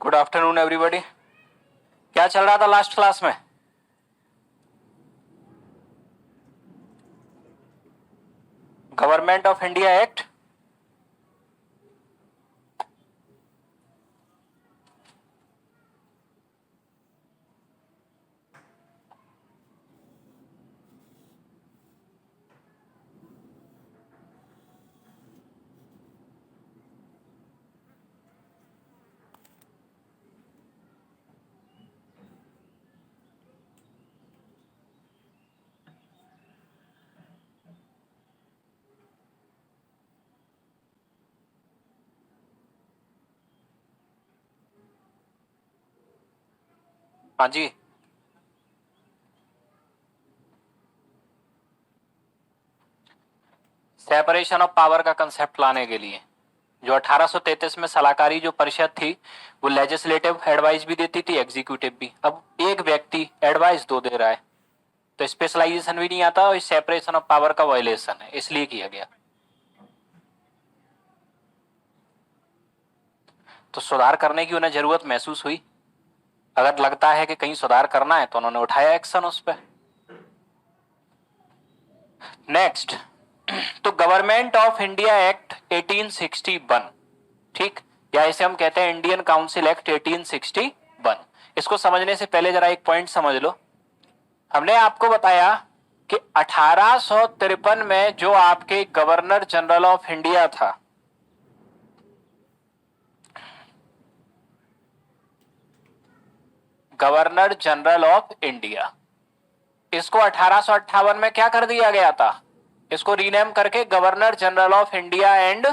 Good afternoon everybody. क्या चल रहा था लास्ट क्लास में? Government of India act. हाँ जी, सेपरेशन ऑफ पावर का कंसेप्ट लाने के लिए जो 1833 में सलाहकारी जो परिषद थी वो लेजिस्लेटिव एडवाइस भी देती थी, एग्जीक्यूटिव भी। अब एक व्यक्ति एडवाइस दो दे रहा है तो स्पेशलाइजेशन भी नहीं आता और सेपरेशन ऑफ पावर का वायलेशन है, इसलिए किया गया। तो सुधार करने की उन्हें जरूरत महसूस हुई। अगर लगता है कि कहीं सुधार करना है तो उन्होंने उठाया एक्शन उस पर। नेक्स्ट, तो गवर्नमेंट ऑफ इंडिया एक्ट 1861, ठीक, या इसे हम कहते हैं इंडियन काउंसिल एक्ट 1861। इसको समझने से पहले जरा एक पॉइंट समझ लो। हमने आपको बताया कि 1853 में जो आपके गवर्नर जनरल ऑफ इंडिया था, गवर्नर जनरल ऑफ इंडिया, इसको 1858 में क्या कर दिया गया था? इसको रीनेम करके governor general of India and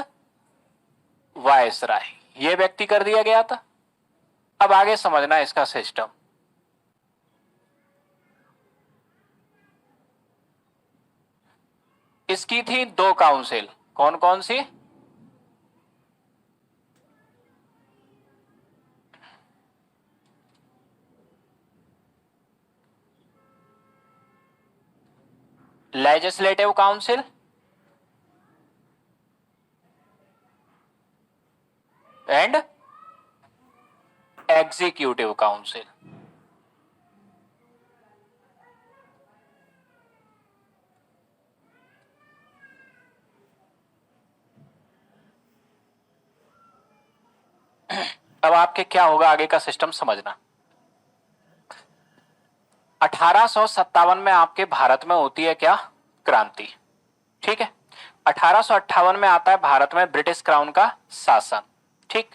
viceroy, ये व्यक्ति कर दिया गया था। अब आगे समझना इसका सिस्टम। इसकी थी दो काउंसिल, कौन कौन सी? Legislative council and executive council. अब आपके क्या होगा आगे का सिस्टम समझना। 1857 में आपके भारत में होती है क्या? क्रांति, ठीक है। 1858 में आता है भारत में ब्रिटिश क्राउन का शासन, ठीक।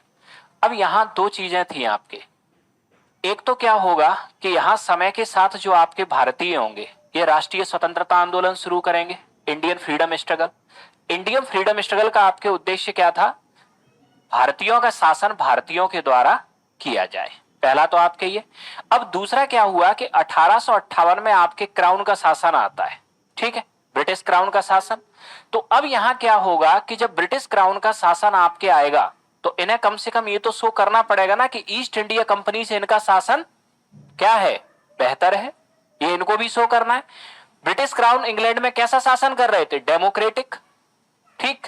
अब यहां दो चीजें थी आपके। एक तो क्या होगा कि यहां समय के साथ जो आपके भारतीय होंगे ये राष्ट्रीय स्वतंत्रता आंदोलन शुरू करेंगे, Indian freedom struggle. Indian freedom struggle का आपके उद्देश्य क्या था? भारतीयों का शासन भारतीयों के द्वारा किया जाए, पहला तो आपके ये। अब दूसरा क्या हुआ कि 1858 में आपके क्राउन का शासन आता है, ठीक है, ब्रिटिश क्राउन का शासन। तो अब यहां क्या होगा कि जब ब्रिटिश क्राउन का शासन आपके आएगा तो इन्हें कम से कम ये तो शो करना पड़ेगा ना कि ईस्ट इंडिया कंपनी से इनका शासन क्या है, बेहतर है। ये इनको भी शो करना है। ब्रिटिश क्राउन इंग्लैंड में कैसा शासन कर रहे थे? डेमोक्रेटिक, ठीक।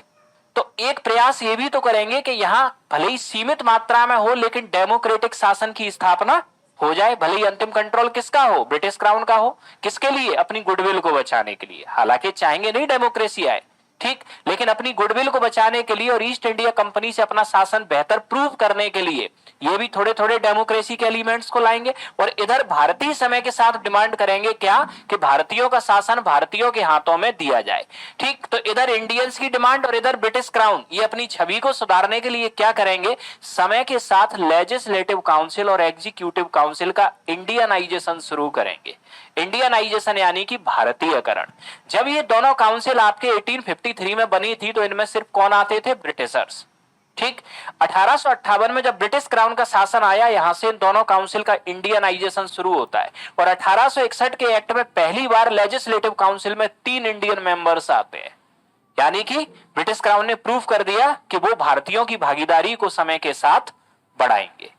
तो एक प्रयास ये भी तो करेंगे कि यहां भले ही सीमित मात्रा में हो लेकिन डेमोक्रेटिक शासन की स्थापना हो जाए, भले ही अंतिम कंट्रोल किसका हो? ब्रिटिश क्राउन का हो। किसके लिए? अपनी गुडविल को बचाने के लिए। हालांकि चाहेंगे नहीं डेमोक्रेसी आए, ठीक, लेकिन अपनी गुडविल को बचाने के लिए और ईस्ट इंडिया कंपनी से अपना शासन बेहतर प्रूव करने के लिए ये भी थोड़े थोड़े डेमोक्रेसी के एलिमेंट्स को लाएंगे। और इधर भारतीय समय के साथ डिमांड करेंगे क्या कि भारतीयों का शासन भारतीयों के हाथों में दिया जाए, ठीक। तो इधर इंडियंस की डिमांड और इधर ब्रिटिश क्राउन, ये अपनी छवि को सुधारने के लिए क्या करेंगे? समय के साथ लेजिस्लेटिव काउंसिल और एग्जीक्यूटिव काउंसिल का इंडियनाइजेशन शुरू करेंगे। इंडियनाइजेशन यानी कि भारतीयकरण। जब ये दोनों काउंसिल आपके 1853 में बनी थी तो इनमें सिर्फ कौन आते थे? ब्रिटिशर्स, ठीक। 1858 में जब ब्रिटिश क्राउन का शासन आया यहां से इन दोनों काउंसिल का इंडियनाइजेशन शुरू होता है। और 1861 के एक्ट में पहली बार लेजिस्लेटिव काउंसिल में 3 इंडियन मेंबर्स आते हैं, यानी कि ब्रिटिश क्राउन ने प्रूव कर दिया कि वो भारतीयों की भागीदारी को समय के साथ बढ़ाएंगे,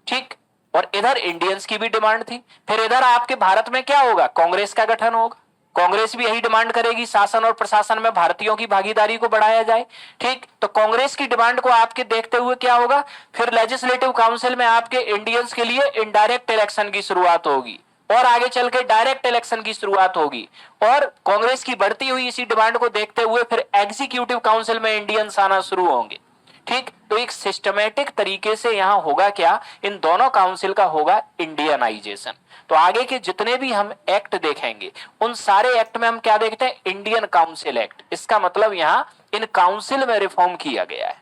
ठीक। और इधर इंडियंस की भी डिमांड थी। फिर इधर आपके भारत में क्या होगा? कांग्रेस का गठन होगा। कांग्रेस भी यही डिमांड करेगी, शासन और प्रशासन में भारतीयों की भागीदारी को बढ़ाया जाए। ठीक, तो कांग्रेस की डिमांड को आपके देखते हुए क्या होगा, फिर लेजिस्लेटिव काउंसिल में आपके इंडियंस के लिए इनडायरेक्ट इलेक्शन की शुरुआत होगी और आगे चल के डायरेक्ट इलेक्शन की शुरुआत होगी। और कांग्रेस की बढ़ती हुई इसी डिमांड को देखते हुए फिर एग्जीक्यूटिव काउंसिल में इंडियंस आना शुरू होंगे। ठीक, तो एक सिस्टमेटिक तरीके से यहां होगा क्या, इन दोनों काउंसिल का होगा इंडियनाइजेशन। तो आगे के जितने भी हम एक्ट देखेंगे उन सारे एक्ट में हम क्या देखते हैं, इंडियन काउंसिल एक्ट। इसका मतलब यहां इन काउंसिल में रिफॉर्म किया गया है,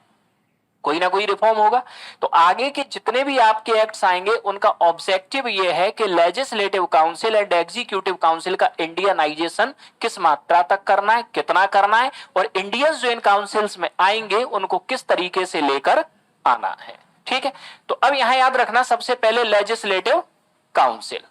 कोई ना कोई रिफॉर्म होगा। तो आगे के जितने भी आपके एक्ट्स आएंगे उनका ऑब्जेक्टिव यह है कि legislative council and executive council का इंडियनाइजेशन किस मात्रा तक करना है, कितना करना है, और इंडियंस जो इन काउंसिल्स में आएंगे उनको किस तरीके से लेकर आना है। ठीक है, तो अब यहां याद रखना, सबसे पहले लेजिस्लेटिव काउंसिल।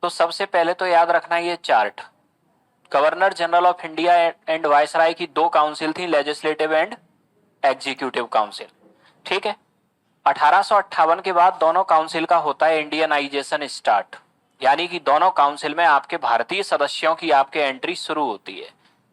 तो सबसे पहले तो याद रखना ये chart, governor general of India and viceroy की दो काउंसिल थी, लेजिस्लेटिव एंड एग्जीक्यूटिव काउंसिल। ठीक है, 1858 के बाद दोनों काउंसिल का होता है इंडियनाइजेशन स्टार्ट, यानी कि दोनों काउंसिल में आपके भारतीय सदस्यों की आपके एंट्री शुरू होती है।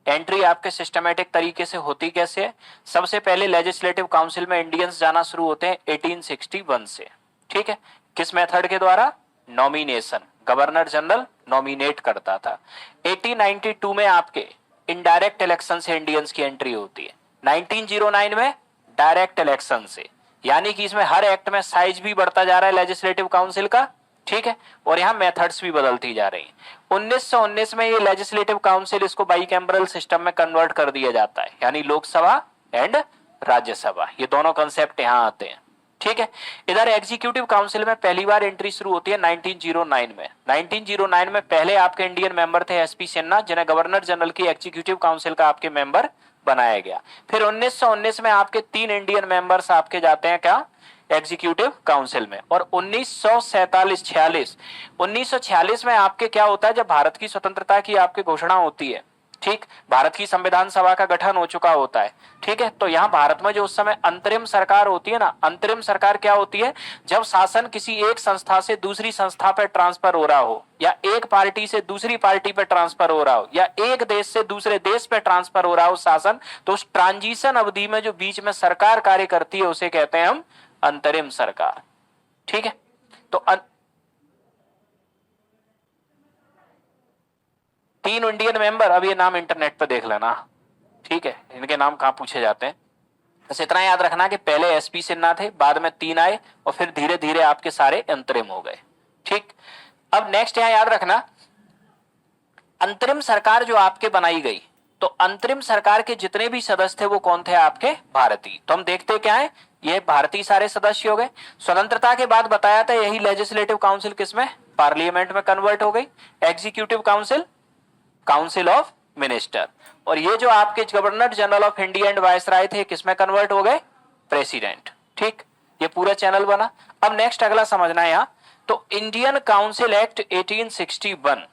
एंट्री आपके सिस्टमेटिक तरीके से होती कैसे है? सबसे पहले लेजिस्लेटिव काउंसिल में इंडियंस जाना शुरू होते हैं 1861 से। ठीक है, किस मेथड के द्वारा? नॉमिनेशन, गवर्नर जनरल नॉमिनेट करता था। 1892 में आपके इनडायरेक्ट इलेक्शन से इंडियंस की एंट्री होती है। 1909 में डायरेक्ट इलेक्शन से, यानी कि इसमें हर एक्ट में साइज भी बढ़ता जा रहा है लेजिस्लेटिव काउंसिल का। ठीक है, और यहां मेथड्स भी बदलती जा रही हैं। 1919 में ये लेजिस्लेटिव काउंसिल इसको बाइकैम्बरल सिस्टम में कन्वर्ट कर दिया जाता है, यानी लोकसभा एंड राज्यसभा, ये दोनों कंसेप्ट यहां आते हैं। ठीक है, इधर एग्जीक्यूटिव काउंसिल में पहली बार एंट्री शुरू होती है 1909 में। 1909 में पहले आपके इंडियन मेंबर थे एसपी सिन्हा, जिन्हें गवर्नर जनरल की एग्जीक्यूटिव काउंसिल का आपके मेंबर बनाया गया। फिर 1919 में आपके 3 इंडियन मेंबर्स आपके जाते हैं क्या? एग्जीक्यूटिव काउंसिल में। और 1946 में आपके क्या होता है? जब भारत की स्वतंत्रता की आपकी घोषणा होती है, ठीक, भारत की संविधान सभा का गठन हो चुका होता है। ठीक है, तो यहां भारत में जो उस समय अंतरिम सरकार होती है ना, अंतरिम सरकार क्या होती है? जब शासन किसी एक संस्था से दूसरी संस्था पर ट्रांसफर हो रहा हो, या एक पार्टी से दूसरी पार्टी पर ट्रांसफर हो रहा हो, या एक देश से दूसरे देश पर ट्रांसफर हो रहा हो शासन, तो उस ट्रांजिशन अवधि में जो बीच में सरकार कार्य करती है उसे कहते हैं हम अंतरिम सरकार। ठीक है, तो 3 इंडियन मेंबर, अब ये नाम इंटरनेट पे देख लेना। ठीक है, इनके नाम कहां पूछे जाते हैं। बस इतना याद रखना कि पहले एसपी सिन्हा थे, बाद में 3 आए, और फिर धीरे धीरे आपके सारे अंतरिम हो गए। ठीक, अब नेक्स्ट यहां याद रखना, अंतरिम सरकार जो आपके बनाई गई, तो अंतरिम सरकार के जितने भी सदस्य थे वो कौन थे? आपके भारतीय। तो हम देखते क्या है, ये भारतीय सारे सदस्य हो गए। स्वतंत्रता के बाद बताया था यही लेजिस्लेटिव काउंसिल किसमें? पार्लियामेंट में कन्वर्ट हो गई। Executive council, council of minister. और ये जो आपके governor general of India and viceroy थे किसमें कन्वर्ट हो गए? प्रेसिडेंट। ठीक, ये पूरा चैनल बना। अब नेक्स्ट अगला समझना है यहां, तो इंडियन काउंसिल एक्ट 1861,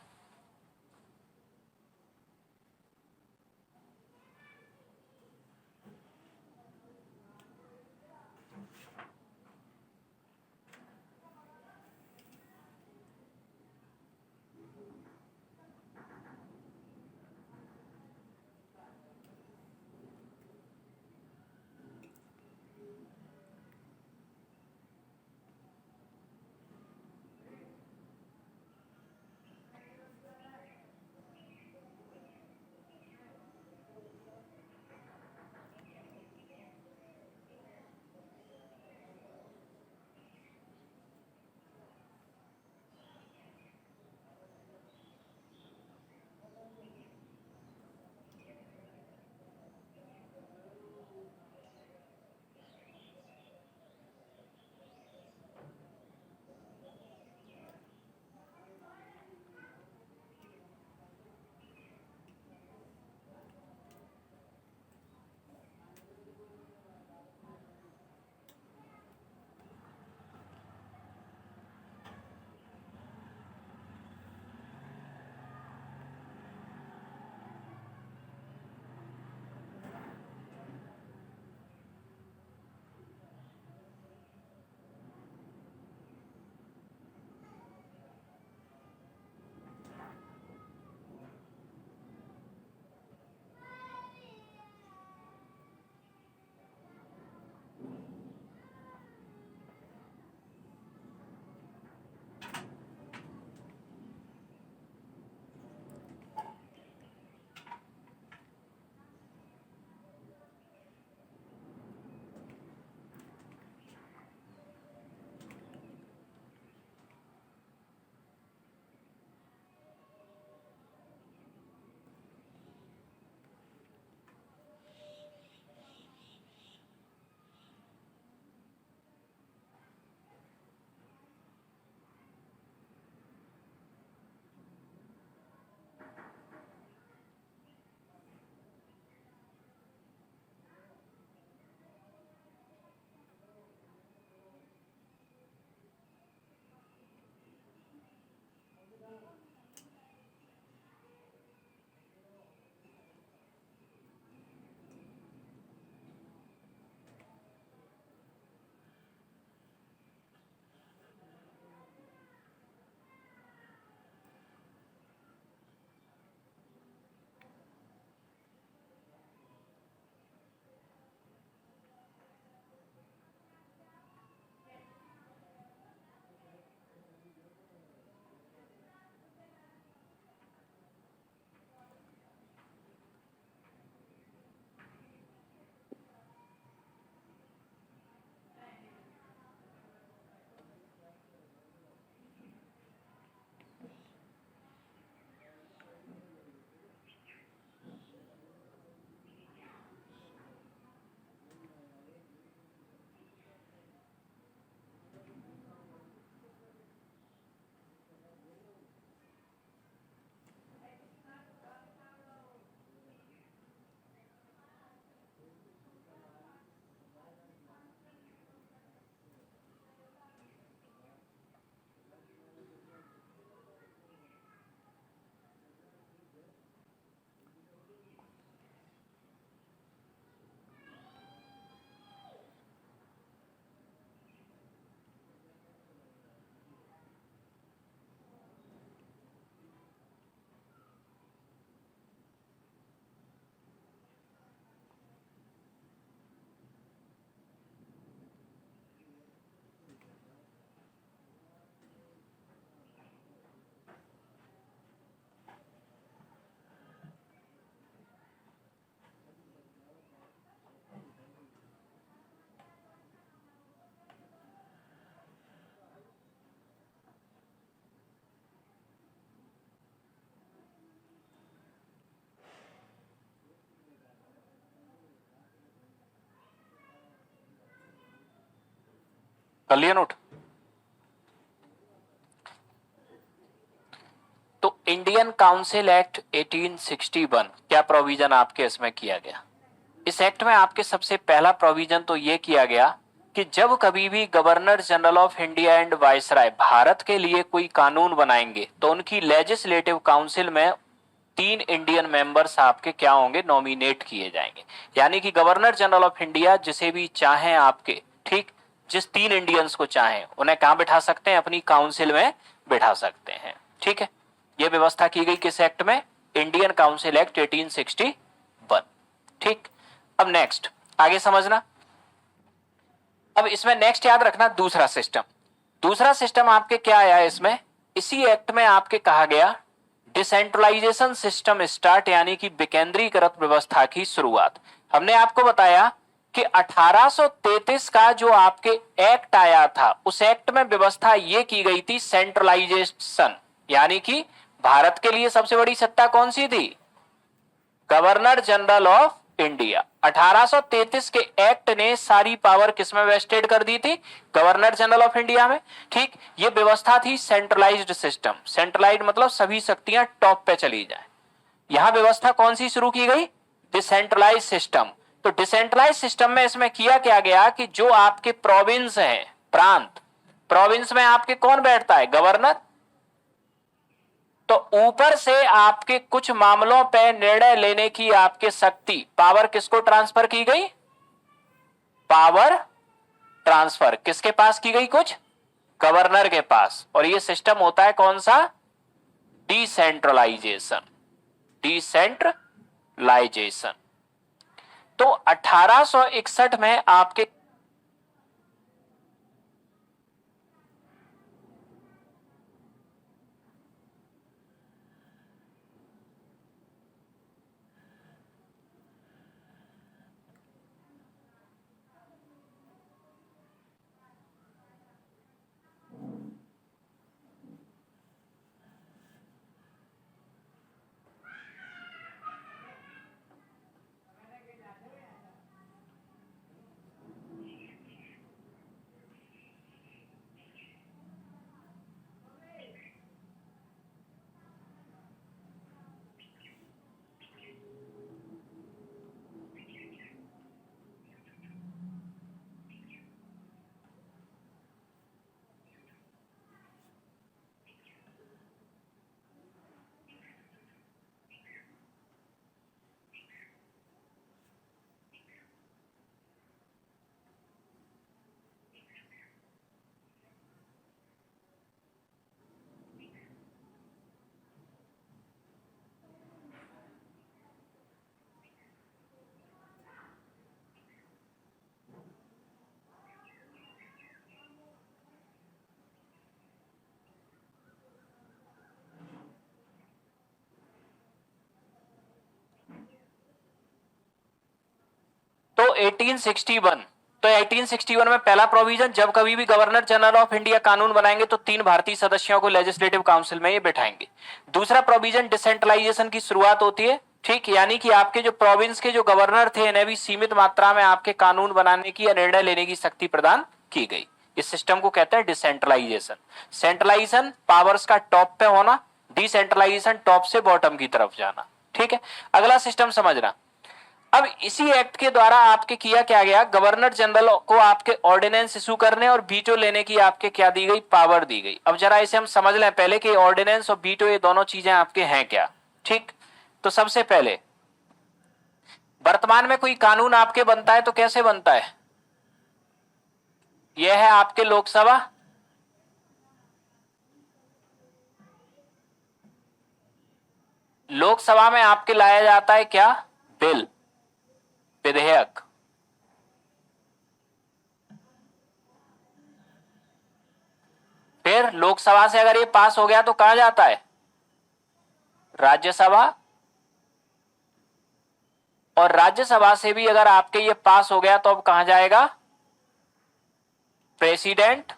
कर लिया नोट? तो इंडियन काउंसिल एक्ट 1861 क्या प्रोविजन आपके इसमें किया गया? इस एक्ट में आपके सबसे पहला प्रोविजन तो यह किया गया कि जब कभी भी governor general of India and viceroy Bharat के लिए कोई कानून बनाएंगे तो उनकी लेजिस्लेटिव काउंसिल में 3 इंडियन मेंबर्स आपके क्या होंगे, नॉमिनेट किए जाएंगे। यानी कि गवर्नर जनरल ऑफ इंडिया जिसे भी चाहें आपके, ठीक, जिस 3 इंडियंस को चाहें उन्हें कहां बिठा सकते हैं, अपनी काउंसिल में बिठा सकते हैं। ठीक है, यह व्यवस्था की गई किस एक्ट में? Indian council act 1861। ठीक, अब नेक्स्ट आगे समझना। अब इसमें नेक्स्ट याद रखना दूसरा सिस्टम। दूसरा सिस्टम आपके क्या आया है इसमें? इसी एक्ट में आपके कहा गया डिसेंट्रलाइजेशन सिस्टम स्टार्ट, यानी कि विकेंद्रीकृत व्यवस्था की शुरुआत। हमने आपको बताया कि 1833 का जो आपके एक्ट आया था उस एक्ट में व्यवस्था यह की गई थी सेंट्रलाइजेशन, यानी कि भारत के लिए सबसे बड़ी सत्ता कौन सी थी? Governor general of India. 1833 के एक्ट ने सारी पावर किसमें वेस्टेड कर दी थी? गवर्नर जनरल ऑफ इंडिया में। ठीक, ये व्यवस्था थी सेंट्रलाइज्ड सिस्टम। सेंट्रलाइज्ड मतलब सभी शक्तियां टॉप पे चली जाए। यहां व्यवस्था कौन सी शुरू की गई? Decentralise system. तो डिसेंट्रलाइज सिस्टम में इसमें किया क्या गया कि जो आपके प्रोविंस हैं, प्रांत, प्रोविंस में आपके कौन बैठता है? गवर्नर। तो ऊपर से आपके कुछ मामलों पे निर्णय लेने की आपके शक्ति, पावर किसको ट्रांसफर की गई? पावर ट्रांसफर किसके पास की गई? कुछ गवर्नर के पास। और ये सिस्टम होता है कौन सा? डिसेंट्रलाइजेशन। डिसेंट्रलाइजेशन। तो 1861 में आपके तो 1861, तो 1861 में पहला प्रोविजन, जब कभी भी गवर्नर जनरल ऑफ इंडिया कानून बनाएंगे तो 3 भारतीय सदस्यों को लेजिस्लेटिव काउंसिल में ये बैठाएंगे। दूसरा प्रोविजन डिसेंट्रलाइजेशन की शुरुआत होती है। ठीक, यानी कि आपके जो प्रोविंस के जो गवर्नर थे इन्हें भी सीमित मात्रा में आपके कानून बनाने की या निर्णय लेने की शक्ति प्रदान की गई। इस सिस्टम को कहते हैं डिसेंट्रलाइजेशन। सेंट्रलाइजेशन पावर्स का टॉप पे होना, डिसेंट्रलाइजेशन टॉप से बॉटम की तरफ जाना। ठीक है, अगला सिस्टम समझना। अब इसी एक्ट के द्वारा आपके किया क्या गया? गवर्नर जनरल को आपके ऑर्डिनेंस इशू करने और वीटो लेने की आपके क्या दी गई? पावर दी गई। अब जरा इसे हम समझ लें पहले कि ऑर्डिनेंस और वीटो ये दोनों चीजें आपके हैं क्या। ठीक, तो सबसे पहले वर्तमान में कोई कानून आपके बनता है तो कैसे बनता है? यह है आपके लोकसभा, लोकसभा में आपके लाया जाता है क्या? बिल, विधेयक। फिर लोकसभा से अगर ये पास हो गया तो कहां जाता है? राज्यसभा। और राज्यसभा से भी अगर आपके ये पास हो गया तो अब कहां जाएगा? प्रेसिडेंट।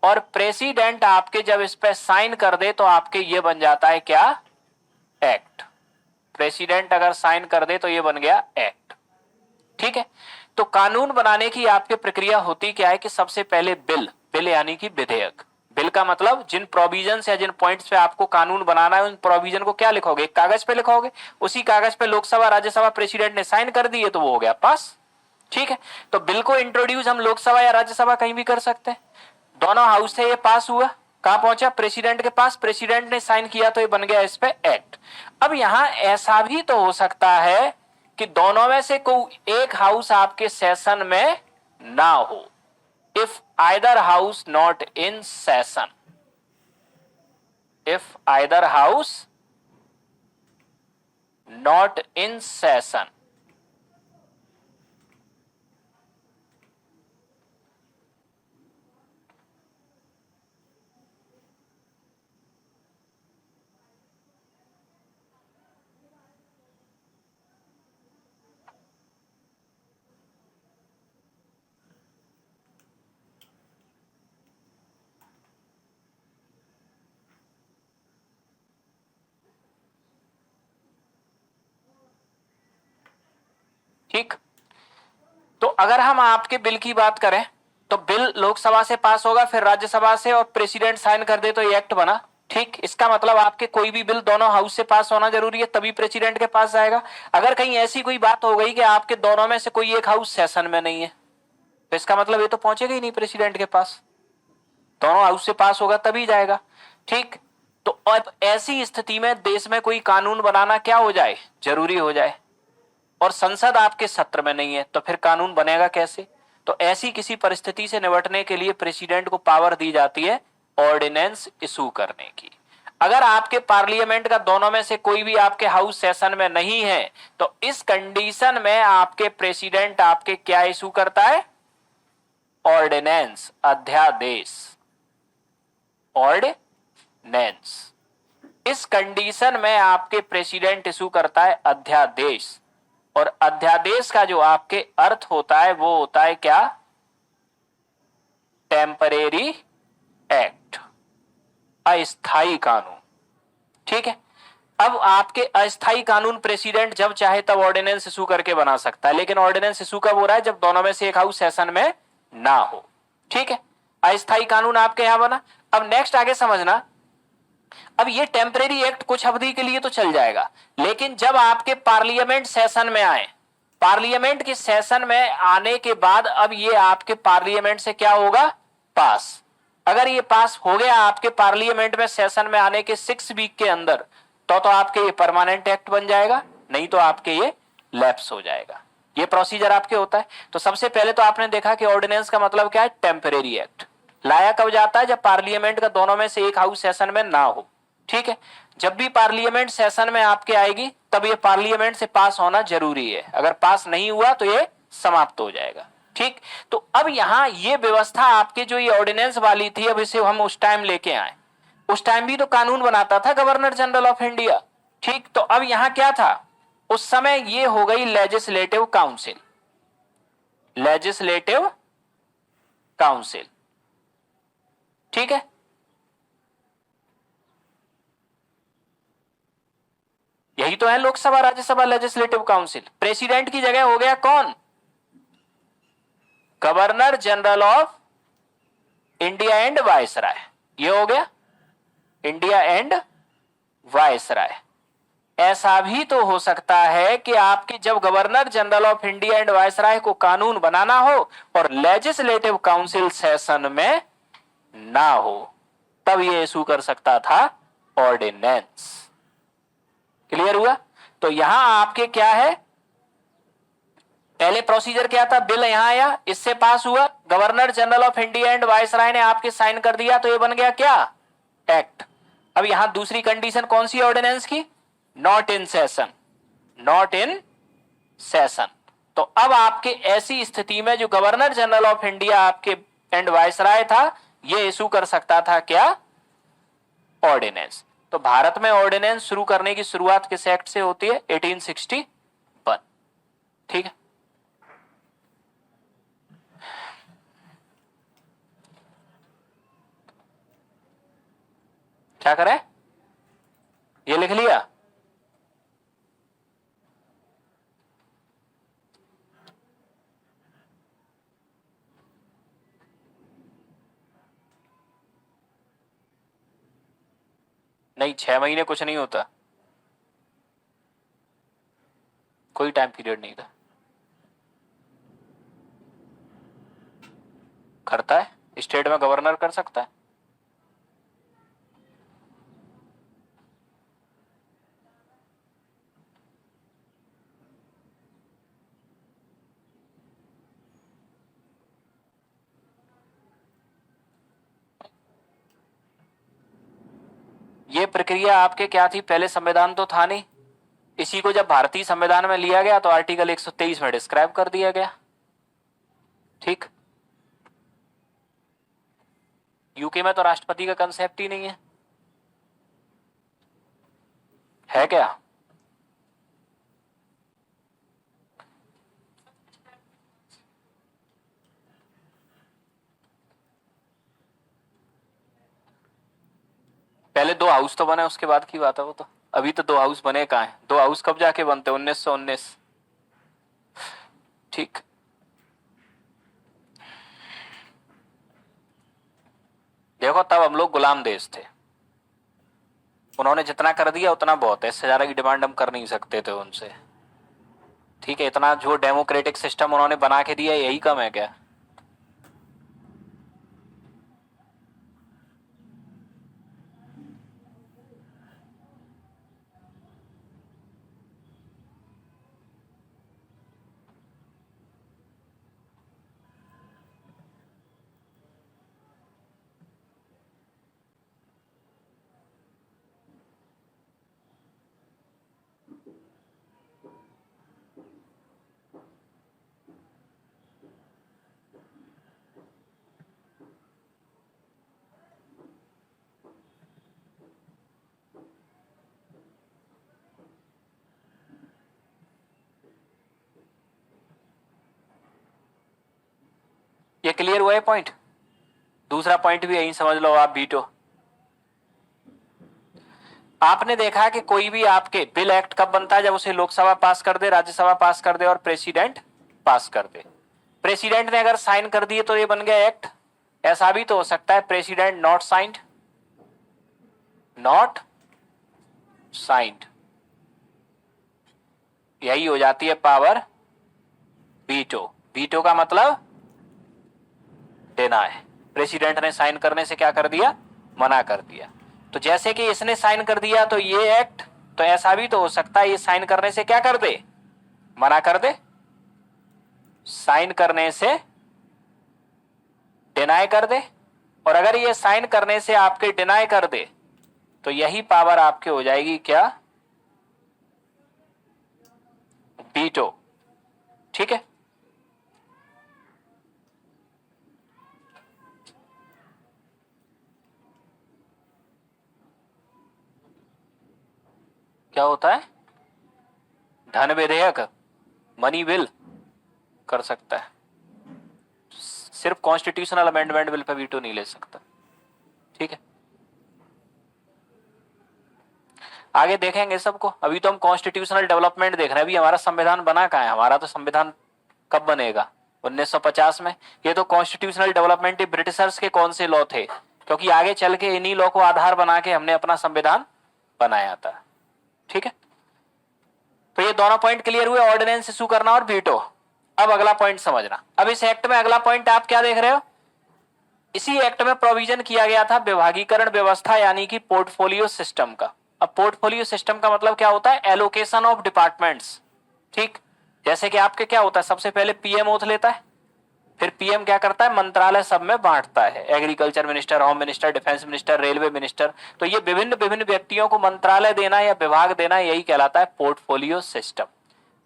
और प्रेसिडेंट आपके जब इस पे साइन कर दे तो आपके ये बन जाता है क्या? एक्ट। प्रेसिडेंट अगर साइन कर दे तो ये बन गया एक्ट। ठीक है। तो कानून बनाने की आपकी प्रक्रिया होती क्या है कि सबसे पहले बिल, बिल यानी कि विधेयक, बिल का मतलब जिन प्रोविजन या जिन पॉइंट्स पे आपको कानून बनाना है उन प्रोविजन को क्या लिखोगे, एक कागज पे लिखोगे, उसी कागज पे लोकसभा राज्यसभा प्रेसिडेंट ने साइन कर दिए तो वो हो गया पास। ठीक है। तो बिल को इंट्रोड्यूस हम लोकसभा या राज्यसभा कहीं भी कर सकते हैं, दोनों हाउस से ये पास हुआ, कहां पहुंचा, प्रेसिडेंट के पास, प्रेसिडेंट ने साइन किया तो ये बन गया इस पे एक्ट। अब यहां ऐसा भी तो हो सकता है कि दोनों में से कोई एक हाउस आपके सेशन में ना हो, if either house not in session, if either house not in session. ठीक। तो अगर हम आपके बिल की बात करें तो बिल लोकसभा से पास होगा, फिर राज्यसभा से, और प्रेसिडेंट साइन कर दे तो ये एक्ट बना। ठीक। इसका मतलब आपके कोई भी बिल दोनों हाउस से पास होना जरूरी है, तभी प्रेसिडेंट के पास जाएगा। अगर कहीं ऐसी कोई बात हो गई कि आपके दोनों में से कोई एक हाउस सेशन में नहीं है तो इसका मतलब ये तो पहुंचेगा ही नहीं प्रेसिडेंट के पास, दोनों हाउस से पास होगा तभी जाएगा। ठीक। तो अब ऐसी स्थिति में देश में कोई कानून बनाना क्या हो जाए, जरूरी हो जाए, और संसद आपके सत्र में नहीं है तो फिर कानून बनेगा कैसे। तो ऐसी किसी परिस्थिति से निपटने के लिए प्रेसिडेंट को पावर दी जाती है ऑर्डिनेंस इशू करने की। अगर आपके पार्लियामेंट का दोनों में से कोई भी आपके हाउस सेशन में नहीं है तो इस कंडीशन में आपके प्रेसिडेंट आपके क्या इशू करता है, ऑर्डिनेंस, अध्यादेश, ऑर्डिनेंस। इस कंडीशन में आपके प्रेसिडेंट इशू करता है अध्यादेश, और अध्यादेश का जो आपके अर्थ होता है वो होता है क्या, टेम्परेरी एक्ट, अस्थाई कानून। ठीक है। अब आपके अस्थाई कानून प्रेसिडेंट जब चाहे तब ऑर्डिनेंस इशू करके बना सकता है, लेकिन ऑर्डिनेंस इशू कब हो रहा है, जब दोनों में से एक हाउस सेशन में ना हो। ठीक है। अस्थाई कानून आपके यहां बना। अब नेक्स्ट आगे समझना, अब ये टेम्परेरी एक्ट कुछ अवधि के लिए तो चल जाएगा, लेकिन जब आपके पार्लियामेंट सेशन में आए, पार्लियामेंट के सेशन में आने के बाद अब ये आपके पार्लियामेंट से क्या होगा, पास। अगर ये पास हो गया आपके पार्लियामेंट में सेशन में आने के 6 वीक के अंदर तो आपके ये परमानेंट एक्ट बन जाएगा, नहीं तो आपके ये लैप्स हो जाएगा। ये प्रोसीजर आपके होता है। तो सबसे पहले तो आपने देखा कि ऑर्डिनेंस का मतलब क्या है, टेम्परेरी एक्ट। लाया कब जाता है, जब पार्लियामेंट का दोनों में से एक हाउस सेशन में ना हो। ठीक है। जब भी पार्लियामेंट सेशन में आपके आएगी तब ये पार्लियामेंट से पास होना जरूरी है, अगर पास नहीं हुआ तो ये समाप्त हो जाएगा। ठीक। तो अब यहां ये व्यवस्था आपके जो ये ऑर्डिनेंस वाली थी, अब इसे हम उस टाइम लेके आए, उस टाइम भी तो कानून बनाता था गवर्नर जनरल ऑफ इंडिया। ठीक। तो अब यहां क्या था, उस समय ये हो गई लेजिस्लेटिव काउंसिल, लेजिस्लेटिव काउंसिल। ठीक है। यही तो है Lok Sabha Rajya Sabha legislative council. President की जगह हो गया कौन, governor general of India and viceroy. ये हो गया इंडिया एंड वायसराय। ऐसा भी तो हो सकता है कि आपकी जब governor general of India and viceroy को कानून बनाना हो और लेजिस्लेटिव काउंसिल सेशन में ना हो, तब ये इशू कर सकता था ऑर्डिनेंस। क्लियर हुआ। तो यहां आपके क्या है, पहले प्रोसीजर क्या था, बिल यहां आया, इससे पास हुआ, governor general of India and viceroy ने आपके साइन कर दिया तो ये बन गया क्या, एक्ट। अब यहां दूसरी कंडीशन कौन सी ऑर्डिनेंस की, not in session, not in session. तो अब आपके ऐसी स्थिति में जो गवर्नर जनरल ऑफ इंडिया आपके एंड वायसराय था, ये इशू कर सकता था क्या, ऑर्डिनेंस। तो भारत में ऑर्डिनेंस शुरू करने की शुरुआत किस एक्ट से होती है, 1861। ठीक है। क्या करें, ये लिख लिया, नहीं, 6 महीने कुछ नहीं होता, कोई टाइम पीरियड नहीं था। करता है, स्टेट में गवर्नर कर सकता है। ये प्रक्रिया आपके क्या थी, पहले संविधान तो था नहीं, इसी को जब भारतीय संविधान में लिया गया तो आर्टिकल 123 में डिस्क्राइब कर दिया गया। ठीक, यूके में तो राष्ट्रपति का कंसेप्ट ही नहीं है क्या? पहले 2 हाउस तो बने, उसके बाद की बात है वो तो। अभी तो 2 हाउस बने कहाँ हैं? 2 हाउस कब जाके बनते? 1919। ठीक, देखो तब हम लोग गुलाम देश थे, उन्होंने जितना कर दिया उतना बहुत है, इससे ज्यादा की डिमांड हम कर नहीं सकते थे उनसे। ठीक है, इतना जो डेमोक्रेटिक सिस्टम उन्होंने बना के दिया यही कम है क्या? ये क्लियर हुआ है पॉइंट? दूसरा पॉइंट भी यही समझ लो आप, बीटो। आपने देखा कि कोई भी आपके बिल एक्ट कब बनता है? जब उसे लोकसभा पास कर दे, राज्यसभा पास कर दे और प्रेसिडेंट पास कर दे। प्रेसिडेंट ने अगर साइन कर दिए तो ये बन गया एक्ट। ऐसा भी तो हो सकता है president not signed, not signed, यही हो जाती है पावर वीटो। वीटो का मतलब डिनाय। प्रेसिडेंट ने साइन करने से क्या कर दिया? मना कर दिया। तो जैसे कि इसने साइन कर दिया तो ये एक्ट, तो ऐसा भी तो हो सकता है ये साइन करने से क्या कर दे? मना कर दे। साइन करने से डिनाई कर दे, और अगर ये साइन करने से आपके डिनाई कर दे तो यही पावर आपके हो जाएगी क्या? वीटो। ठीक है, क्या होता है? धन विधेयक, मनी बिल कर सकता है, सिर्फ constitutional amendment bill pay veto नहीं ले सकता। ठीक है, आगे देखेंगे सबको। अभी तो हम कॉन्स्टिट्यूशनल डेवलपमेंट देख रहे हैं। अभी हमारा संविधान बना कहाँ है? हमारा तो संविधान कब बनेगा? 1950 में। ये तो कॉन्स्टिट्यूशनल डेवलपमेंट ब्रिटिशर्स के कौन से लॉ थे? क्योंकि आगे चल के इन्हीं लॉ को आधार बना के हमने अपना संविधान बनाया था। ठीक है, तो ये दोनों पॉइंट क्लियर हुए, ऑर्डिनेंस इशू करना और वीटो। अब अगला पॉइंट समझना। अब इस एक्ट में अगला पॉइंट आप क्या देख रहे हो? इसी एक्ट में प्रोविजन किया गया था विभागीकरण व्यवस्था यानी कि पोर्टफोलियो सिस्टम का। अब पोर्टफोलियो सिस्टम का मतलब क्या होता है? Allocation of departments. ठीक, जैसे कि आपके क्या होता है, सबसे पहले पीएम ओथ लेता है, फिर पीएम क्या करता है? मंत्रालय सब में बांटता है, agriculture minister, home minister, defence minister, railway minister. तो ये विभिन्न विभिन्न व्यक्तियों को मंत्रालय देना या विभाग देना, यही कहलाता है पोर्टफोलियो सिस्टम।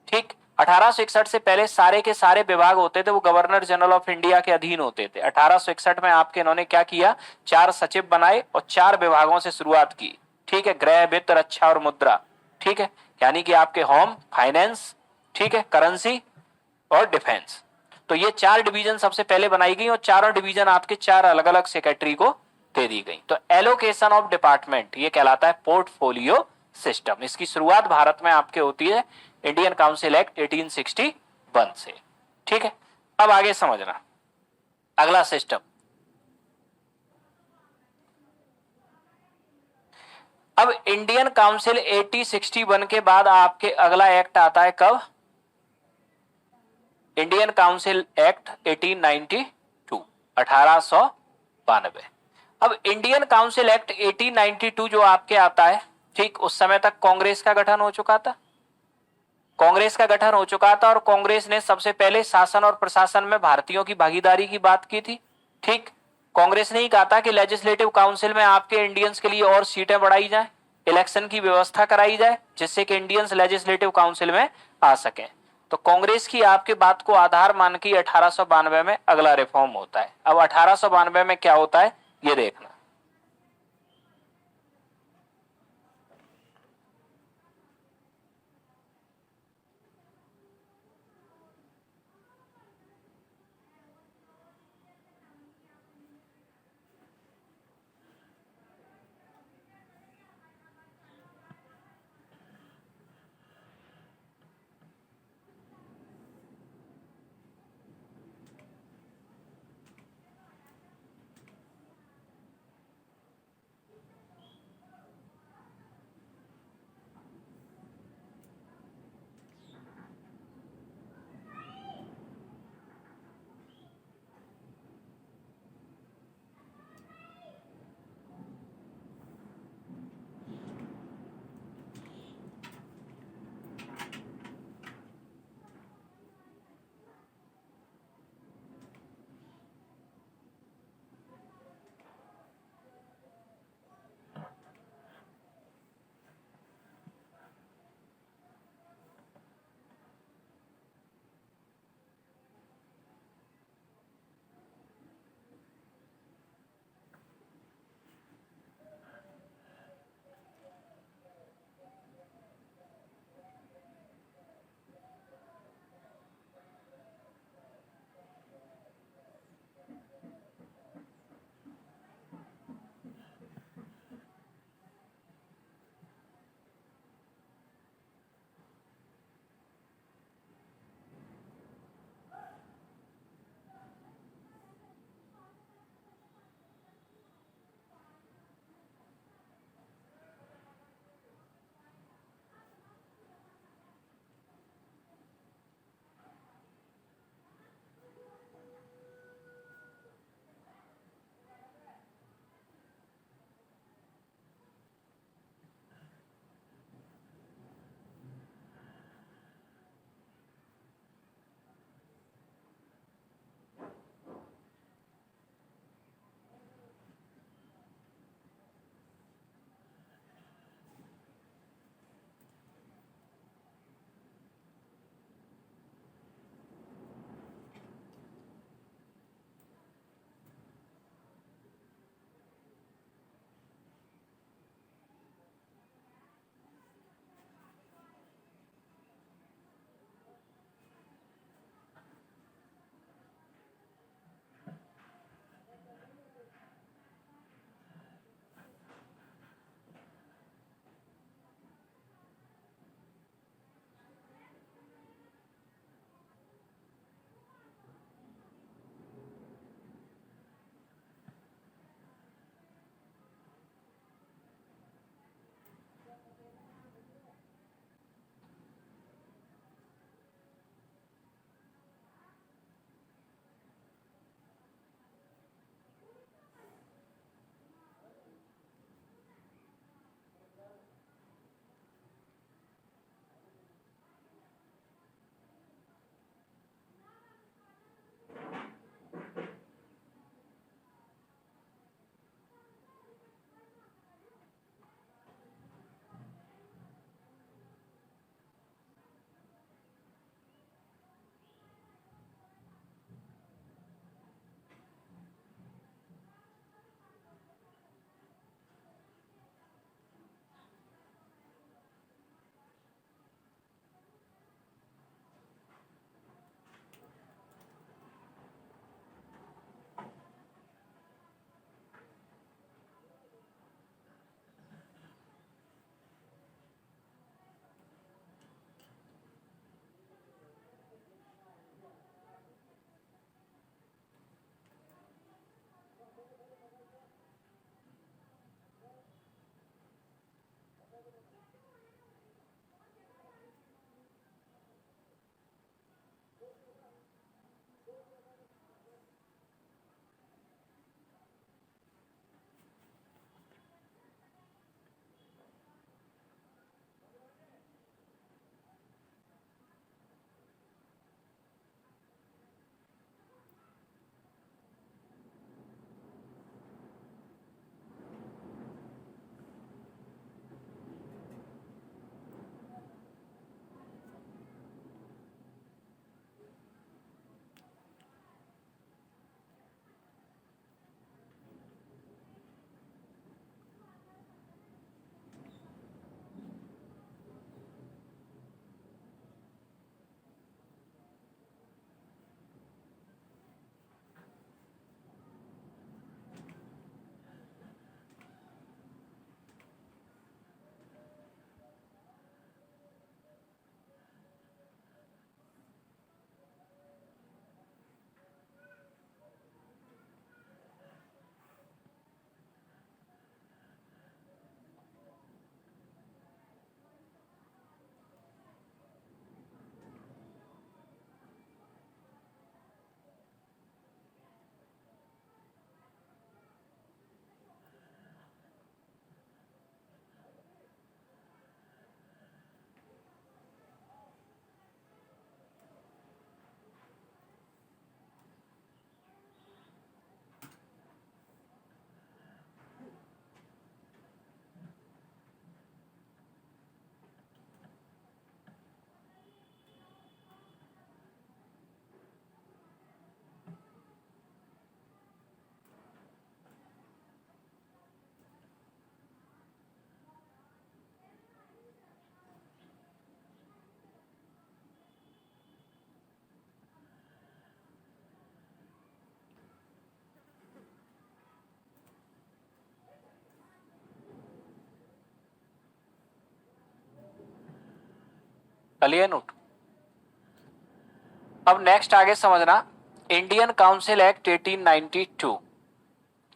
ठीक, 1861 से पहले सारे के सारे विभाग होते थे वो गवर्नर जनरल ऑफ इंडिया के अधीन होते थे। 1861 में आपके इन्होंने क्या किया? 4 सचिव बनाए और 4 विभागों से शुरुआत की। ठीक है, गृह, वित्त, रक्षा और मुद्रा। ठीक है, यानी कि आपके होम, फाइनेंस, ठीक है, करेंसी और डिफेंस। तो ये 4 डिवीजन सबसे पहले बनाई गई और चारों डिवीजन आपके 4 अलग अलग सेक्रेटरी को दे दी गई। तो एलोकेशन ऑफ डिपार्टमेंट ये कहलाता है पोर्टफोलियो सिस्टम। इसकी शुरुआत भारत में आपके होती है इंडियन काउंसिल एक्ट 1861 से। ठीक है, अब आगे समझना अगला सिस्टम। अब इंडियन काउंसिल 1861 के बाद आपके अगला एक्ट आता है कब? Indian council act 1892, 1892। अब इंडियन काउंसिल एक्ट 1892 जो आपके आता है, ठीक, उस समय तक कांग्रेस का गठन हो चुका था। कांग्रेस का गठन हो चुका था और कांग्रेस ने सबसे पहले शासन और प्रशासन में भारतीयों की भागीदारी की बात की थी। ठीक, कांग्रेस ने ही कहा था कि लेजिस्लेटिव काउंसिल में आपके इंडियंस के लिए और सीटें बढ़ाई जाएं, इलेक्शन की व्यवस्था कराई जाए जिससे कि इंडियंस लेजिस्लेटिव काउंसिल में आ सकें। तो कांग्रेस की आपके बात को आधार मान के 1892 में अगला रिफॉर्म होता है। अब 1892 में क्या होता है ये देखना। Clear note. अब नेक्स्ट आगे समझना, इंडियन काउंसिल एक्ट 1892,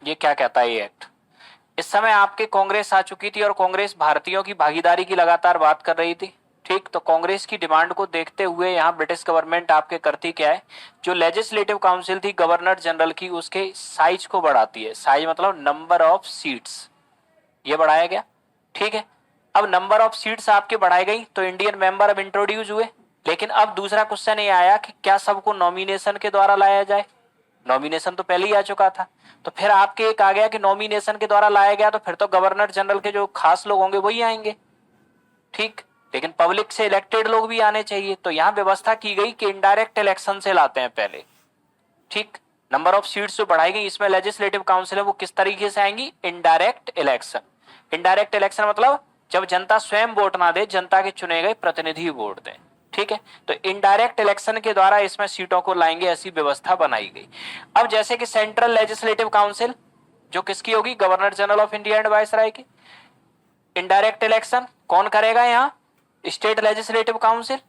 ये क्या कहता है ये एक्ट। इस समय आपके कांग्रेस आ चुकी थी और कांग्रेस भारतीयों की भागीदारी की लगातार बात कर रही थी। ठीक, तो कांग्रेस की डिमांड को देखते हुए यहां ब्रिटिश गवर्नमेंट आपके करती क्या है, जो लेजिस्लेटिव काउंसिल थी गवर्नर जनरल की, उसके साइज को बढ़ाती है। साइज मतलब नंबर ऑफ सीट्स, ये बढ़ाया गया। ठीक है, अब नंबर ऑफ सीट्स आपके बढ़ाई गई तो इंडियन मेंबर अब इंट्रोड्यूस हुए। लेकिन अब दूसरा क्वेश्चन ये आया कि क्या सबको नॉमिनेशन के द्वारा लाया जाए। नॉमिनेशन तो पहले ही आ चुका था, तो फिर आपके एक आ गया कि नॉमिनेशन के द्वारा लाया गया तो फिर तो गवर्नर जनरल के जो खास लोग होंगे वही आएंगे। ठीक, लेकिन पब्लिक से इलेक्टेड लोग भी आने चाहिए, तो यहां व्यवस्था की गई कि इनडायरेक्ट इलेक्शन से लाते हैं पहले। ठीक, नंबर ऑफ सीट्स जो बढ़ाई गई इसमें लेजिस्लेटिव काउंसिल है वो किस तरीके से आएंगी, इनडायरेक्ट इलेक्शन। इनडायरेक्ट इलेक्शन मतलब जब जनता स्वयं वोट ना दे, जनता के चुने गए प्रतिनिधि वोट दें। ठीक है, तो इनडायरेक्ट इलेक्शन के द्वारा इसमें सीटों को लाएंगे, ऐसी व्यवस्था बनाई गई। अब जैसे कि सेंट्रल लेजिस्लेटिव काउंसिल जो किसकी होगी, governor general of India and viceroy की। इनडायरेक्ट इलेक्शन कौन करेगा यहां, स्टेट लेजिस्लेटिव काउंसिल,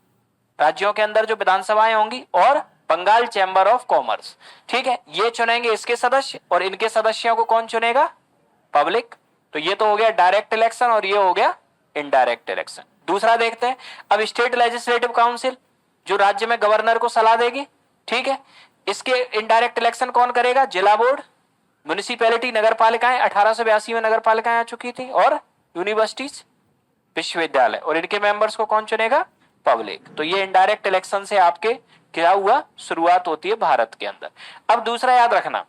राज्यों के अंदर जो विधानसभाएं होंगी, और बंगाल चैम्बर ऑफ कॉमर्स। ठीक है, ये चुनेंगे इसके सदस्य और इनके सदस्यों को कौन चुनेगा, पब्लिक। तो ये तो हो गया डायरेक्ट इलेक्शन और ये हो गया इनडायरेक्ट इलेक्शन। दूसरा देखते हैं, अब स्टेट लेजिस्लेटिव काउंसिल जो राज्य में गवर्नर को सलाह देगी। ठीक है, इसके इनडायरेक्ट इलेक्शन कौन करेगा, जिला बोर्ड, म्युनिसिपैलिटी, नगर पालिकाएं, 1882 में नगर पालिकाएं आ चुकी थी, और यूनिवर्सिटीज, विश्वविद्यालय, और इनके मेंबर्स को कौन चुनेगा, पब्लिक। तो ये इनडायरेक्ट इलेक्शन से आपके क्या हुआ, शुरुआत होती है भारत के अंदर। अब दूसरा याद रखना,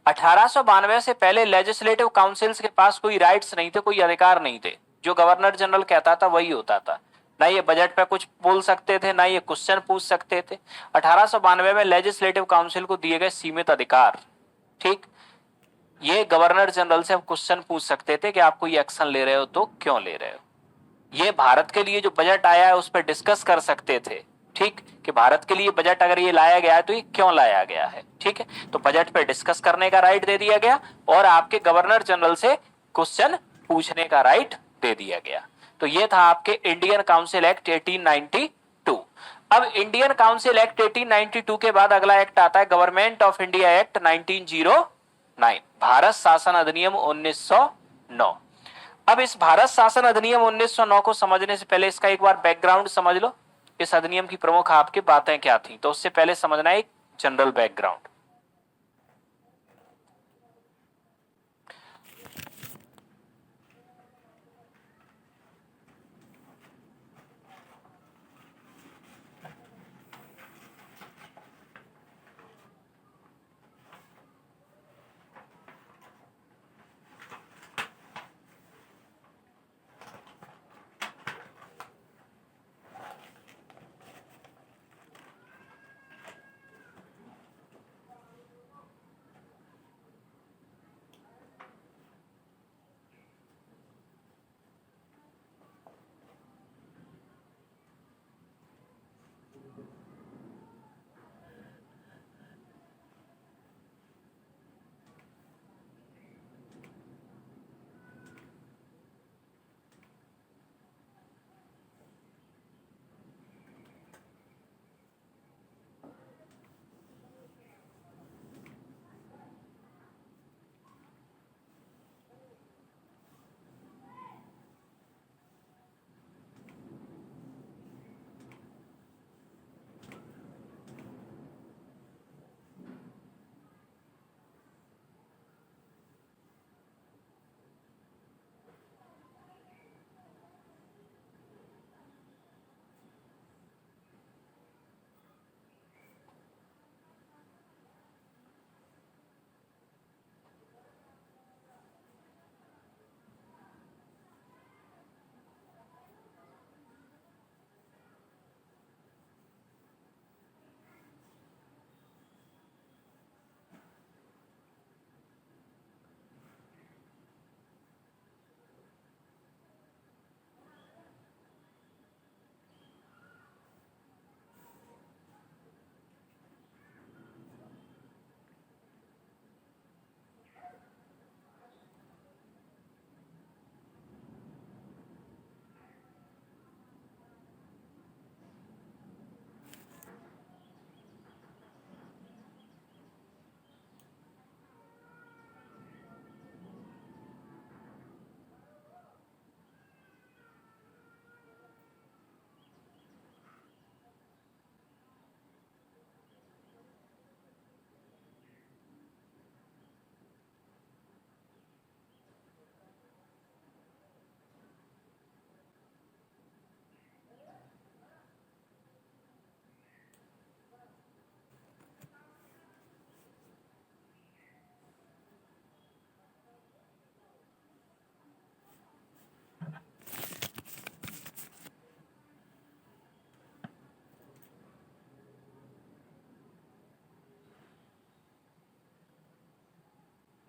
1892 से पहले लेजिस्लेटिव काउंसिल्स के पास कोई राइट्स नहीं थे, कोई अधिकार नहीं थे। जो गवर्नर जनरल कहता था वही होता था। ना ये बजट पे कुछ बोल सकते थे, ना ये क्वेश्चन पूछ सकते थे। 1892 में लेजिस्लेटिव काउंसिल को दिए गए सीमित अधिकार। ठीक, ये गवर्नर जनरल से अब क्वेश्चन पूछ सकते थे कि आप कोई एक्शन ले रहे हो तो क्यों ले रहे हो। ये भारत के लिए जो बजट आया है उस पर डिस्कस कर सकते थे। ठीक, कि भारत के लिए बजट अगर ये लाया गया है तो ये क्यों लाया गया है। ठीक है, तो बजट पे डिस्कस करने का राइट दे दिया गया और आपके गवर्नर जनरल से क्वेश्चन पूछने का राइट दे दिया गया। तो ये था आपके इंडियन काउंसिल एक्ट 1892। अब इंडियन काउंसिल एक्ट 1892 के बाद अगला एक्ट आता है government of India act 1909, Bharat शासन अधिनियम 1909। अब इस भारत शासन अधिनियम 1909 को समझने से पहले इसका एक बार बैकग्राउंड समझ लो। इस अधिनियम की प्रमुख आपकी बातें क्या थी, तो उससे पहले समझना एक जनरल बैकग्राउंड।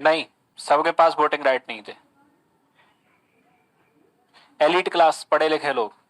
नहीं, सबके पास वोटिंग राइट नहीं थे, एलिट क्लास, पढ़े लिखे लोग।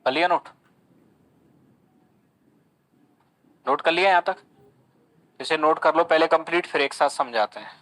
कर लिया नोट? नोट कर लिया यहां तक? इसे नोट कर लो पहले कंप्लीट, फिर एक साथ समझाते हैं।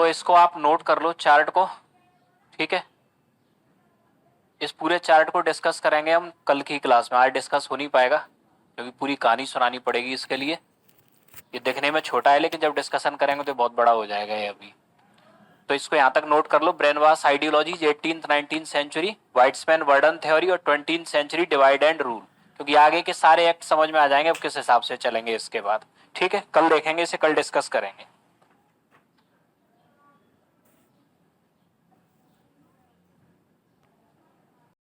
तो इसको आप नोट कर लो चार्ट को, ठीक है। इस पूरे चार्ट को डिस्कस करेंगे हम कल की क्लास में, आज डिस्कस हो नहीं पाएगा क्योंकि पूरी कहानी सुनानी पड़ेगी इसके लिए। ये देखने में छोटा है लेकिन जब डिस्कशन करेंगे तो बहुत बड़ा हो जाएगा ये अभी। तो इसको यहां तक नोट कर लो। Brainwash ideologies 18th 19th century, वाइट्समैन वर्डन थ्योरी और 20th century divide and rule, क्योंकि आगे के सारे एक्ट समझ में आ जाएंगे अब किस हिसाब से चलेंगे इसके बाद, ठीक है। कल देखेंगे इसे, कल डिस्कस करेंगे।